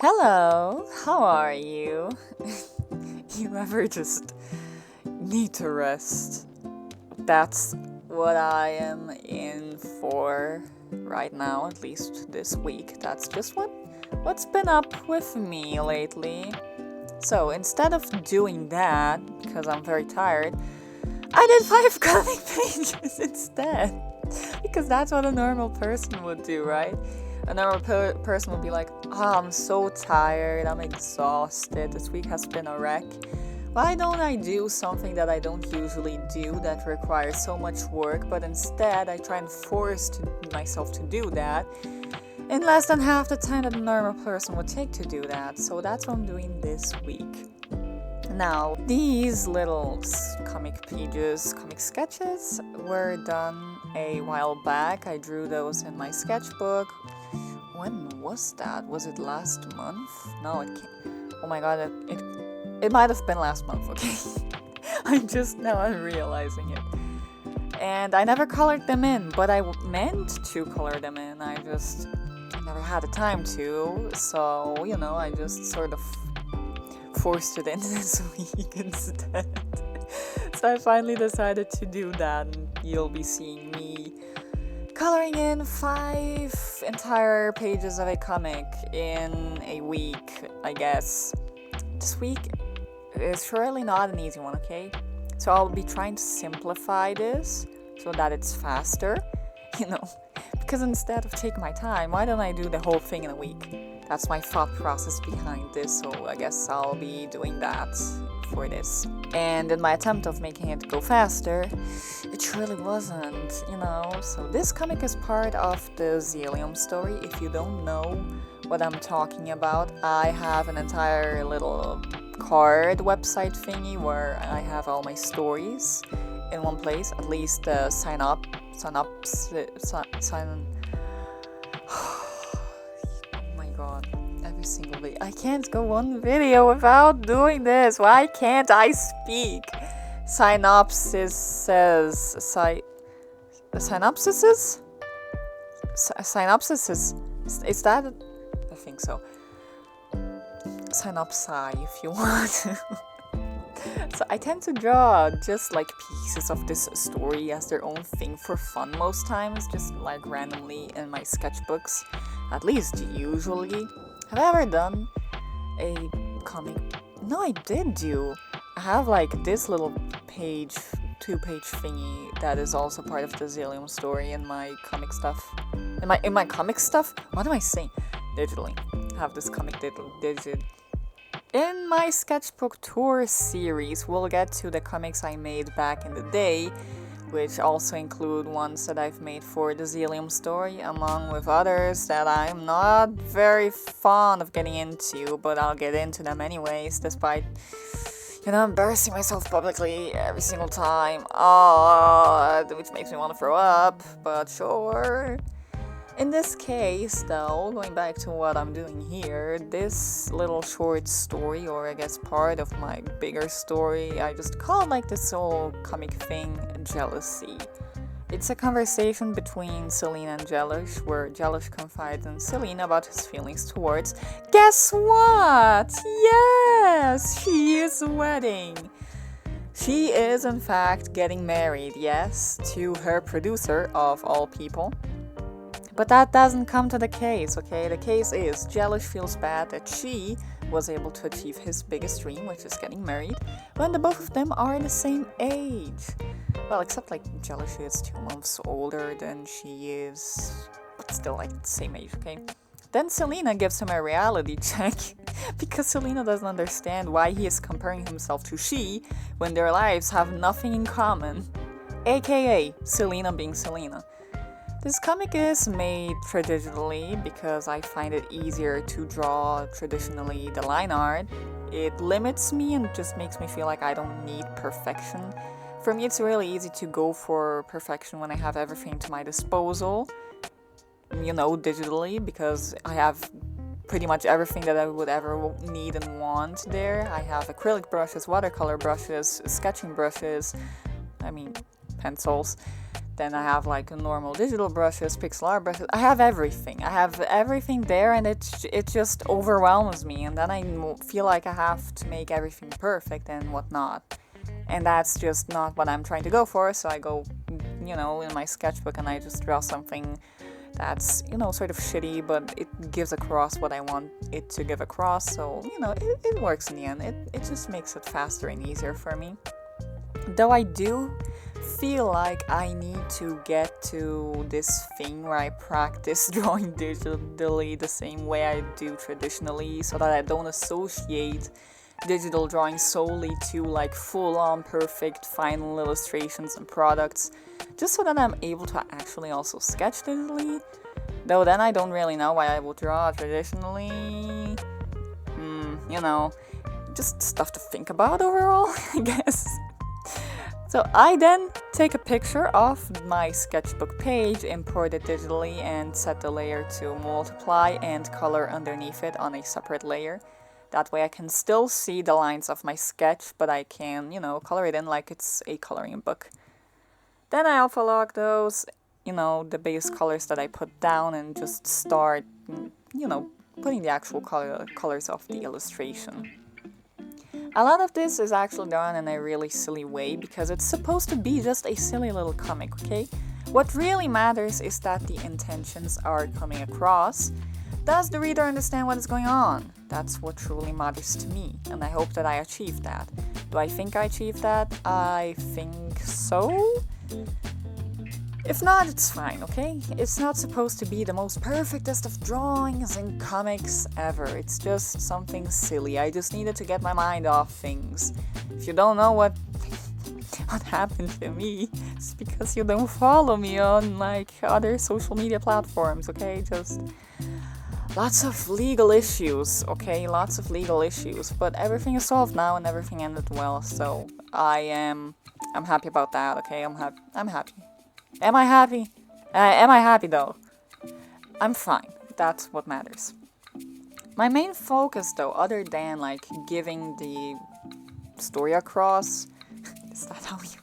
Hello, how are you? You ever just need to rest? That's what I am in for right now, at least this week. That's just what's been up with me lately. So instead of doing that, because I'm very tired, I did 5 comic pages instead. Because that's what a normal person would do, right? A normal person would be like, I'm so tired, I'm exhausted, this week has been a wreck. Why don't I do something that I don't usually do that requires so much work, but instead I try and force myself to do that in less than half the time that a normal person would take to do that. So that's what I'm doing this week. Now, these little comic pages, comic sketches, were done a while back. I drew those in my sketchbook. When was that? Was it last month? No, it can't. Oh my god, it might have been last month, okay? I'm realizing it. And I never colored them in, but I meant to color them in. I never had the time to, so, I just sort of forced it in this week instead. So I finally decided to do that, and you'll be seeing me coloring in 5 entire pages of a comic in a week, I guess. This week is surely not an easy one, okay? So I'll be trying to simplify this so that it's faster, because instead of taking my time, why don't I do the whole thing in a week? That's my thought process behind this, so I guess I'll be doing that for this. And in my attempt of making it go faster, it surely wasn't, So this comic is part of the Zelium story. If you don't know what I'm talking about, I have an entire little card website thingy where I have all my stories in one place, at least sign up. Every single day. I can't go one video without doing this. Why can't I speak? Synopsis says. Synopsis is? Synopsis is. Is that? I think so. Synopsi if you want. So I tend to draw just like pieces of this story as their own thing for fun most times, just like randomly in my sketchbooks, at least usually. Have I ever done a comic? No, I did do. I have like this little 2-page thingy that is also part of the Zelium story in my comic stuff. In my comic stuff? What am I saying? Digitally. I have this comic digit. In my sketchbook tour series, we'll get to the comics I made back in the day, which also include ones that I've made for the Zelium story, among with others that I'm not very fond of getting into, but I'll get into them anyways, despite, embarrassing myself publicly every single time, which makes me want to throw up, but sure. In this case, though, going back to what I'm doing here, this little short story, or I guess part of my bigger story, I just call it like this whole comic thing, jealousy. It's a conversation between Selena and Jelush, where Jelush confides in Selena about his feelings towards, guess what? Yes, she is wedding. She is, in fact, getting married, yes, to her producer, of all people. But that doesn't come to the case, okay? The case is, Jelush feels bad that she was able to achieve his biggest dream, which is getting married, when the both of them are the same age. Well, except like Jelush is 2 months older than she is, but still like the same age, okay? Then Selena gives him a reality check, because Selena doesn't understand why he is comparing himself to she, when their lives have nothing in common. AKA, Selena being Selena. This comic is made digitally because I find it easier to draw traditionally the line art. It limits me and just makes me feel like I don't need perfection. For me, it's really easy to go for perfection when I have everything to my disposal, digitally, because I have pretty much everything that I would ever need and want there. I have acrylic brushes, watercolor brushes, sketching brushes, pencils. Then I have like normal digital brushes, pixel art brushes. I have everything. I have everything there, and it just overwhelms me. And then I feel like I have to make everything perfect and whatnot. And that's just not what I'm trying to go for. So I go, in my sketchbook and I just draw something that's, sort of shitty, but it gives across what I want it to give across. So, it works in the end. It just makes it faster and easier for me. Though I do feel like I need to get to this thing where I practice drawing digitally the same way I do traditionally, so that I don't associate digital drawing solely to like full-on perfect final illustrations and products, just so that I'm able to actually also sketch digitally. Though then I don't really know why I would draw traditionally. Just stuff to think about overall, I guess. So I then take a picture of my sketchbook page, import it digitally, and set the layer to multiply and color underneath it on a separate layer. That way I can still see the lines of my sketch, but I can, color it in like it's a coloring book. Then I alpha log those, the base colors that I put down, and just start, putting the actual colors of the illustration. A lot of this is actually done in a really silly way because it's supposed to be just a silly little comic, okay? What really matters is that the intentions are coming across. Does the reader understand what is going on? That's what truly matters to me, and I hope that I achieved that. Do I think I achieved that? I think so. If not, it's fine, okay? It's not supposed to be the most perfectest of drawings and comics ever. It's just something silly. I just needed to get my mind off things. If you don't know what happened to me, it's because you don't follow me on like other social media platforms, okay? Just lots of legal issues, okay? Lots of legal issues. But everything is solved now and everything ended well, so I'm happy about that, okay? I'm happy. Am I happy? Am I happy though? I'm fine. That's what matters. My main focus though, other than like giving the story across, is that how you...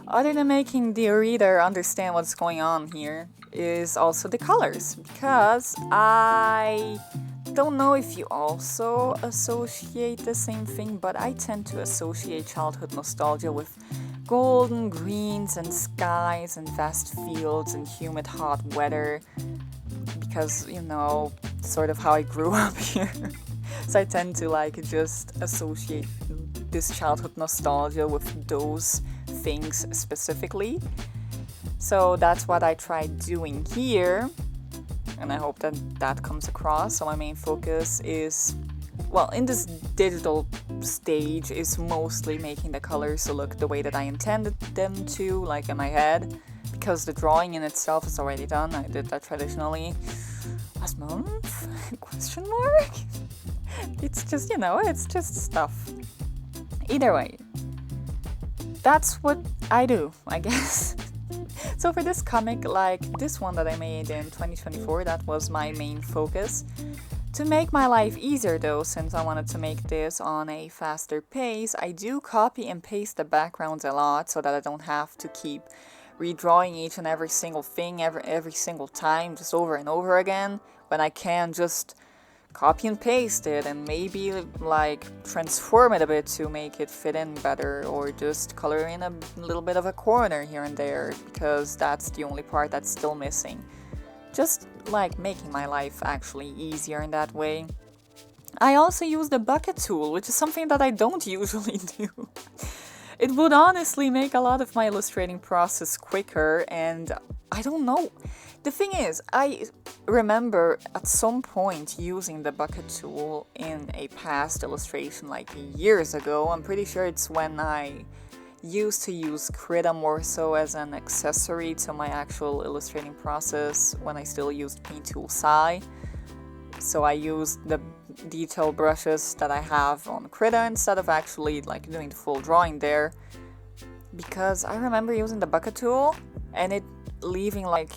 Other than making the reader understand what's going on here, is also the colors. Because I don't know if you also associate the same thing, but I tend to associate childhood nostalgia with golden greens and skies and vast fields and humid hot weather, because sort of how I grew up here. So I tend to like just associate this childhood nostalgia with those things specifically. So that's what I tried doing here, and I hope that comes across. So my main focus is, in this digital stage, is mostly making the colors look the way that I intended them to, like in my head, because the drawing in itself is already done. I did that traditionally last month? Question mark? It's just, it's just stuff. Either way, that's what I do, I guess. So for this comic, like this one that I made in 2024, that was my main focus. To make my life easier though, since I wanted to make this on a faster pace, I do copy and paste the backgrounds a lot so that I don't have to keep redrawing each and every single thing every single time, just over and over again, when I can just copy and paste it and maybe like transform it a bit to make it fit in better, or just color in a little bit of a corner here and there, because that's the only part that's still missing. Just like making my life actually easier in that way. I also use the bucket tool, which is something that I don't usually do. It would honestly make a lot of my illustrating process quicker, and I don't know. The thing is, I remember at some point using the bucket tool in a past illustration like years ago. I'm pretty sure it's when I used to use Krita more so as an accessory to my actual illustrating process, when I still used Paint Tool Sai. So I used the detail brushes that I have on Krita instead of actually like doing the full drawing there, because I remember using the bucket tool and it leaving like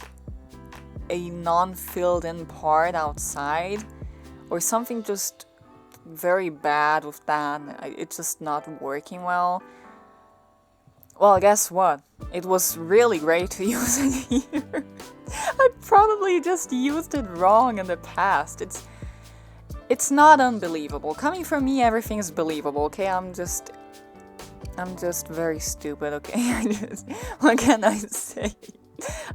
a non-filled in part outside, or something just very bad with that. It's just not working well. Well, guess what? It was really great to use it here. I probably just used it wrong in the past. It's not unbelievable. Coming from me, everything is believable, okay? I'm just very stupid, okay? What can I say?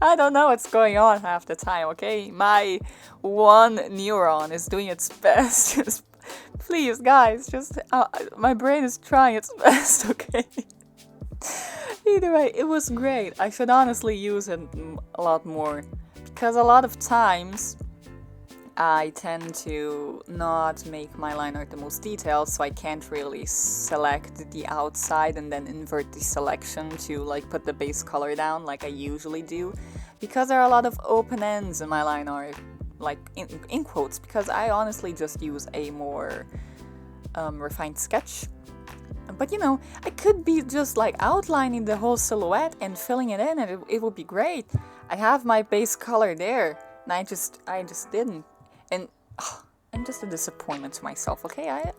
I don't know what's going on half the time, okay? My one neuron is doing its best. Just, please, guys, just, my brain is trying its best, okay? Either way, it was great. I should honestly use it a lot more. Because a lot of times, I tend to not make my line art the most detailed, so I can't really select the outside and then invert the selection to like put the base color down like I usually do, because there are a lot of open ends in my line art, like in quotes, because I honestly just use a more refined sketch. But you know, I could be just like outlining the whole silhouette and filling it in, and it would be great. I have my base color there, and I just didn't. And I'm just a disappointment to myself, okay? I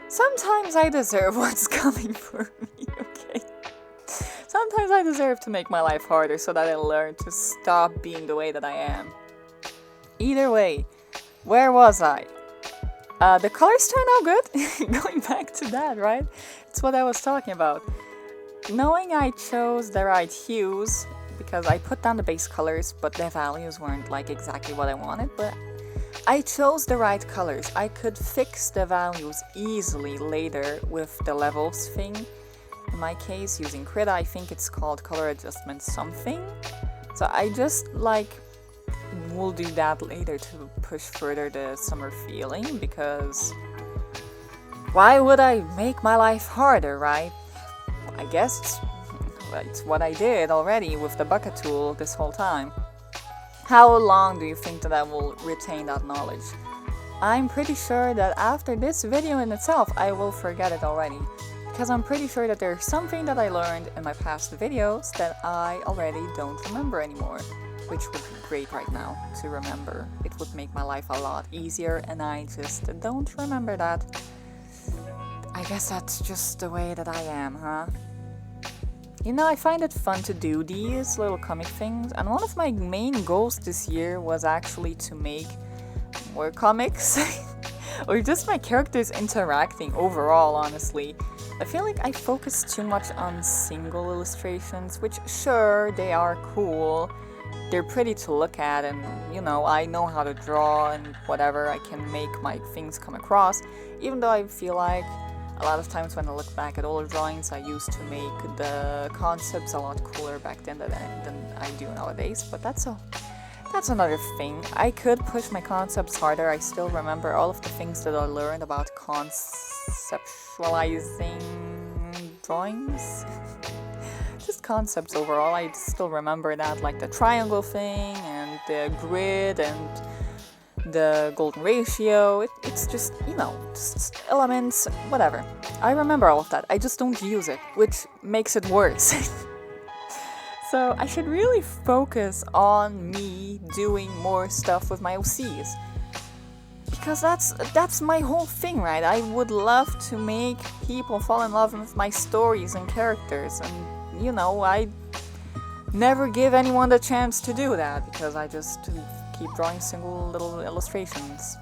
sometimes I deserve what's coming for me, okay? Sometimes I deserve to make my life harder so that I learn to stop being the way that I am. Either way, where was I? The colors turned out good. Going back to that, right? It's what I was talking about. Knowing I chose the right hues, because I put down the base colors, but the values weren't like exactly what I wanted, but I chose the right colors. I could fix the values easily later with the levels thing. In my case, using Krita, I think it's called color adjustment something. So I just will do that later to push further the summer feeling, because why would I make my life harder, right? I guess it's what I did already with the bucket tool this whole time. How long do you think that I will retain that knowledge? I'm pretty sure that after this video in itself, I will forget it already. Because I'm pretty sure that there's something that I learned in my past videos that I already don't remember anymore. Which would be great right now to remember. It would make my life a lot easier, and I just don't remember that. I guess that's just the way that I am, huh? You know, I find it fun to do these little comic things, and one of my main goals this year was actually to make more comics. Or just my characters interacting overall, honestly. I feel like I focus too much on single illustrations, which sure, they are cool. They're pretty to look at, and you know, I know how to draw and whatever, I can make my things come across, even though I feel like a lot of times when I look back at older drawings, I used to make the concepts a lot cooler back then than I do nowadays, but that's another thing. I could push my concepts harder. I still remember all of the things that I learned about conceptualizing drawings. Just concepts overall. I still remember that, like the triangle thing and the grid and the golden ratio. It's just, you know, just elements, whatever. I remember all of that. I just don't use it, which makes it worse. So I should really focus on me doing more stuff with my OCs. Because that's my whole thing, right? I would love to make people fall in love with my stories and characters, and you know, I never give anyone the chance to do that because I just keep drawing single little illustrations.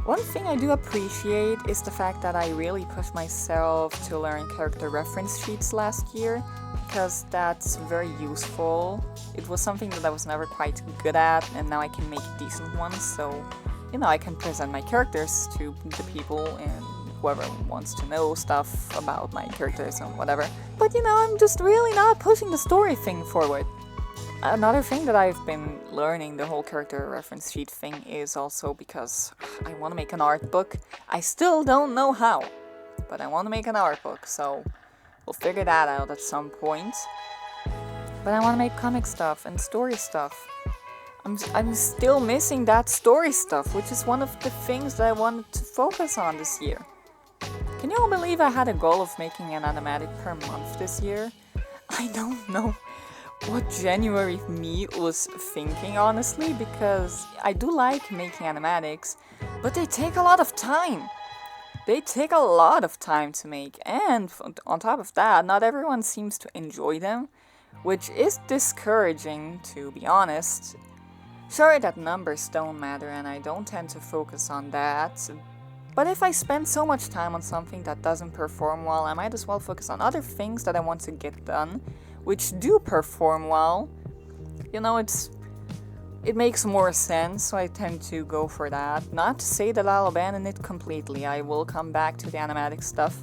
One thing I do appreciate is the fact that I really pushed myself to learn character reference sheets last year, because that's very useful. It was something that I was never quite good at, and now I can make decent ones, so you know, I can present my characters to the people and whoever wants to know stuff about my characters and whatever. But you know, I'm just really not pushing the story thing forward. Another thing that I've been learning the whole character reference sheet thing is also because I want to make an art book. I still don't know how, but I want to make an art book, so we'll figure that out at some point. But I want to make comic stuff and story stuff. I'm still missing that story stuff, which is one of the things that I wanted to focus on this year. Can you all believe I had a goal of making an animatic per month this year? I don't know what January me was thinking, honestly, because I do like making animatics, but they take a lot of time. they take a lot of time to make, and on top of that, not everyone seems to enjoy them, which is discouraging, to be honest. Sure that numbers don't matter and I don't tend to focus on that, but if I spend so much time on something that doesn't perform well, I might as well focus on other things that I want to get done, which do perform well. You know, it makes more sense, so I tend to go for that. Not to say that I'll abandon it completely, I will come back to the animatic stuff.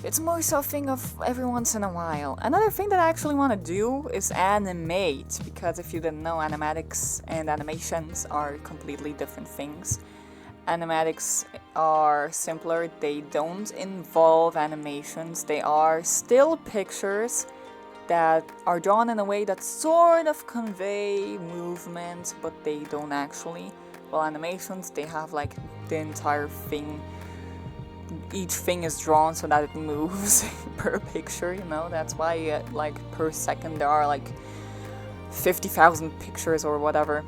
It's more so a thing of every once in a while. Another thing that I actually want to do is animate, because if you didn't know, animatics and animations are completely different things. Animatics are simpler, they don't involve animations, they are still pictures that are drawn in a way that sort of convey movement, but they don't actually. While animations, they have like the entire thing. Each thing is drawn so that it moves per picture, you know? That's why, like, per second there are like 50,000 pictures or whatever.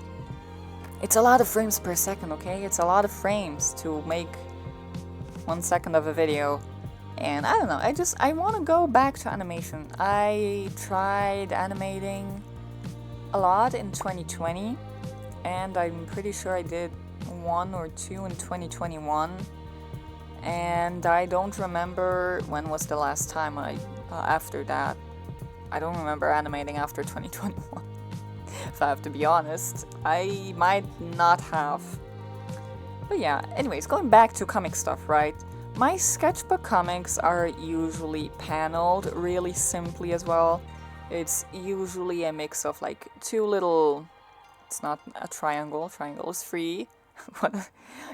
It's a lot of frames per second, okay? It's a lot of frames to make 1 second of a video. And I don't know, I want to go back to animation. I tried animating a lot in 2020, and I'm pretty sure I did 1 or 2 in 2021. And I don't remember when was the last time after that. I don't remember animating after 2021. If I have to be honest, I might not have. But yeah, anyways, going back to comic stuff, right? My sketchbook comics are usually paneled really simply as well. It's usually a mix of like two little... It's not a triangle. Triangle is free. What?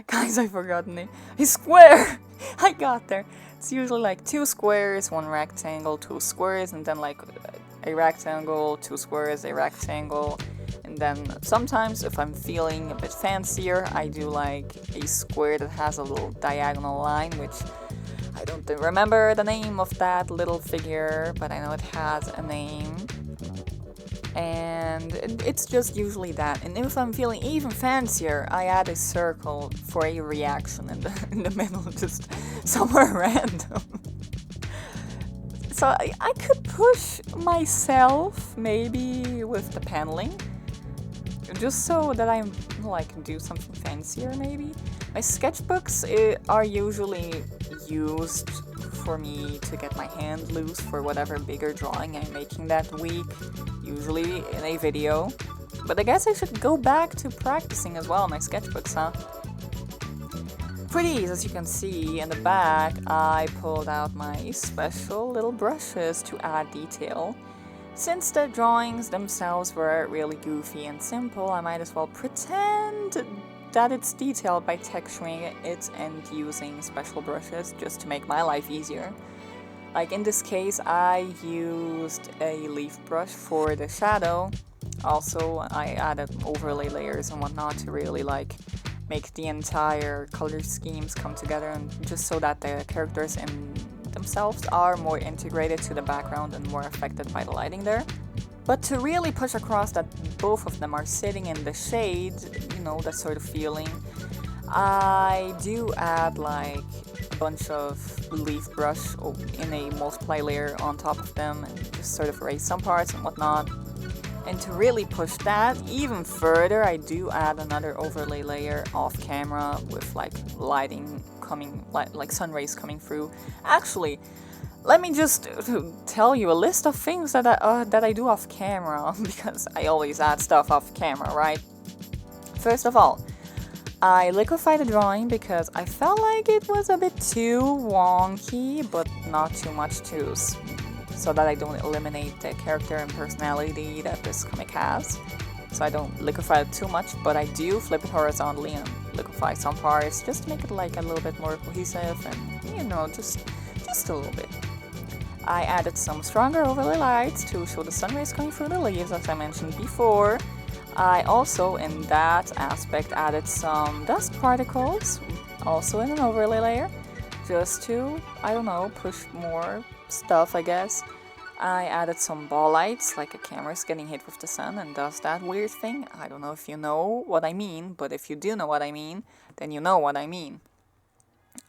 Guys, I forgot the name. A square! I got there. It's usually like 2 squares, 1 rectangle, 2 squares, and then like a rectangle, 2 squares, a rectangle. And then sometimes if I'm feeling a bit fancier, I do like a square that has a little diagonal line, which I don't remember the name of that little figure, but I know it has a name. And it's just usually that. And if I'm feeling even fancier, I add a circle for a reaction in the middle, just somewhere random. So I could push myself maybe with the paneling, just so that I like do something fancier maybe. My sketchbooks are usually used for me to get my hand loose for whatever bigger drawing I'm making that week, usually in a video. But I guess I should go back to practicing as well my sketchbooks, huh? For these, as you can see in the back, I pulled out my special little brushes to add detail. Since the drawings themselves were really goofy and simple, I might as well pretend that it's detailed by texturing it and using special brushes just to make my life easier. Like in this case, I used a leaf brush for the shadow. Also, I added overlay layers and whatnot to really like make the entire color schemes come together, and just so that the characters in themselves are more integrated to the background and more affected by the lighting there. But to really push across that both of them are sitting in the shade, you know, that sort of feeling, I do add like a bunch of leaf brush in a multiply layer on top of them and just sort of erase some parts and whatnot. And to really push that even further, I do add another overlay layer off camera with like lighting coming, like sun rays coming through. Actually, let me just tell you a list of things that I do off camera, because I always add stuff off camera, right? First of all, I liquefy the drawing because I felt like it was a bit too wonky, but not too much too, so that I don't eliminate the character and personality that this comic has. So I don't liquefy it too much, but I do flip it horizontally and liquefy some parts just to make it like a little bit more cohesive and, you know, just a little bit. I added some stronger overlay lights to show the sun rays coming through the leaves, as I mentioned before. I also, in that aspect, added some dust particles, also in an overlay layer, just to, I don't know, push more stuff, I guess. I added some ball lights, like a camera's getting hit with the sun and does that weird thing. I don't know if you know what I mean, but if you do know what I mean, then you know what I mean.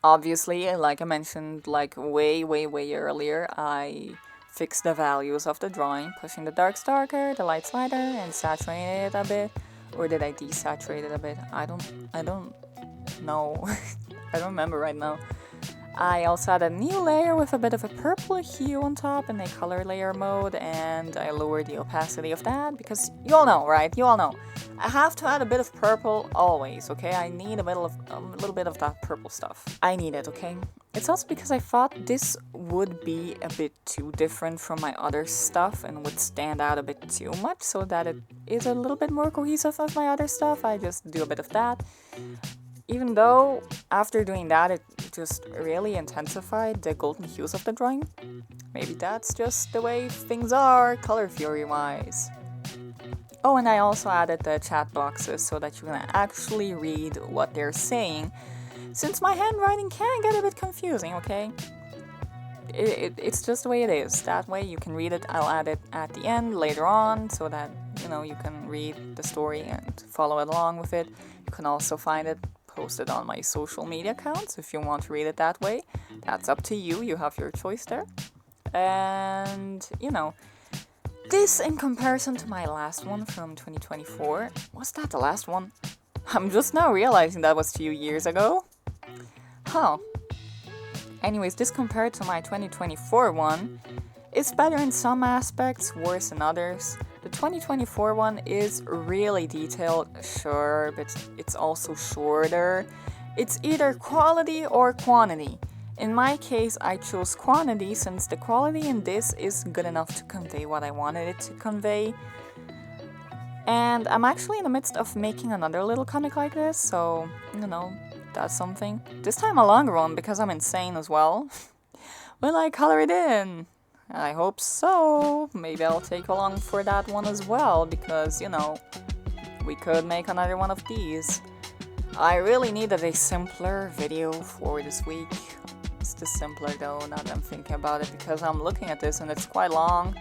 Obviously, like I mentioned, like way earlier, I fixed the values of the drawing, pushing the darks darker, the lights lighter, and saturating it a bit. Or did I desaturate it a bit? I don't know. I don't remember right now. I also added a new layer with a bit of a purple hue on top in a color layer mode, and I lowered the opacity of that because you all know, right? You all know. I have to add a bit of purple always, okay? I need a little bit of that purple stuff. I need it, okay? It's also because I thought this would be a bit too different from my other stuff and would stand out a bit too much, so that it is a little bit more cohesive of my other stuff. I just do a bit of that. Even though, after doing that, it just really intensified the golden hues of the drawing. Maybe that's just the way things are, color theory-wise. Oh, and I also added the chat boxes so that you can actually read what they're saying, since my handwriting can get a bit confusing, okay? It's just the way it is. That way you can read it. I'll add it at the end later on so that, you can read the story and follow it along with it. You can also find it posted on my social media accounts if you want to read it that way. That's up to you. You have your choice there. And, this in comparison to my last one from 2024. Was that the last one? I'm just now realizing that was 2 years ago. Huh. Anyways, this compared to my 2024 one is better in some aspects, worse in others. The 2024 one is really detailed, sure, but it's also shorter. It's either quality or quantity. In my case, I chose quantity since the quality in this is good enough to convey what I wanted it to convey. And I'm actually in the midst of making another little comic like this, so, that's something. This time a longer one because I'm insane as well. Will I color it in? I hope so. Maybe I'll take along for that one as well because, we could make another one of these. I really needed a simpler video for this week. It's just simpler though, now that I'm thinking about it, because I'm looking at this and it's quite long.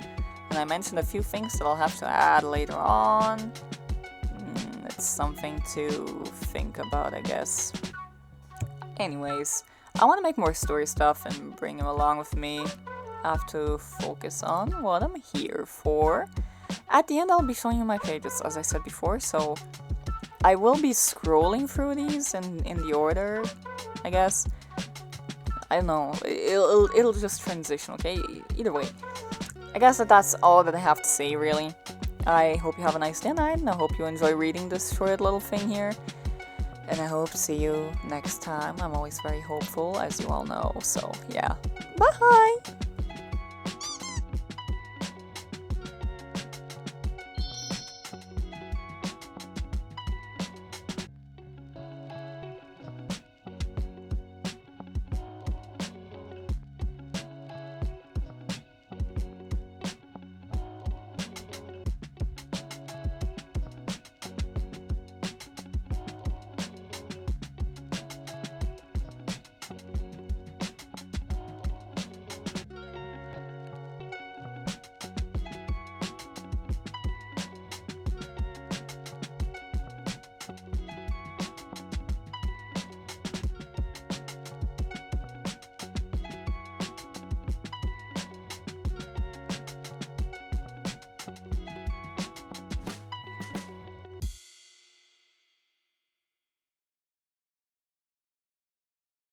And I mentioned a few things that I'll have to add later on. It's something to think about, I guess. Anyways, I want to make more story stuff and bring them along with me. I have to focus on what I'm here for. At the end, I'll be showing you my pages, as I said before, so I will be scrolling through these in the order, I guess. I don't know, it'll just transition, okay? Either way. I guess that's all that I have to say, really. I hope you have a nice day night, and I hope you enjoy reading this short little thing here. And I hope to see you next time. I'm always very hopeful, as you all know, so yeah. Bye!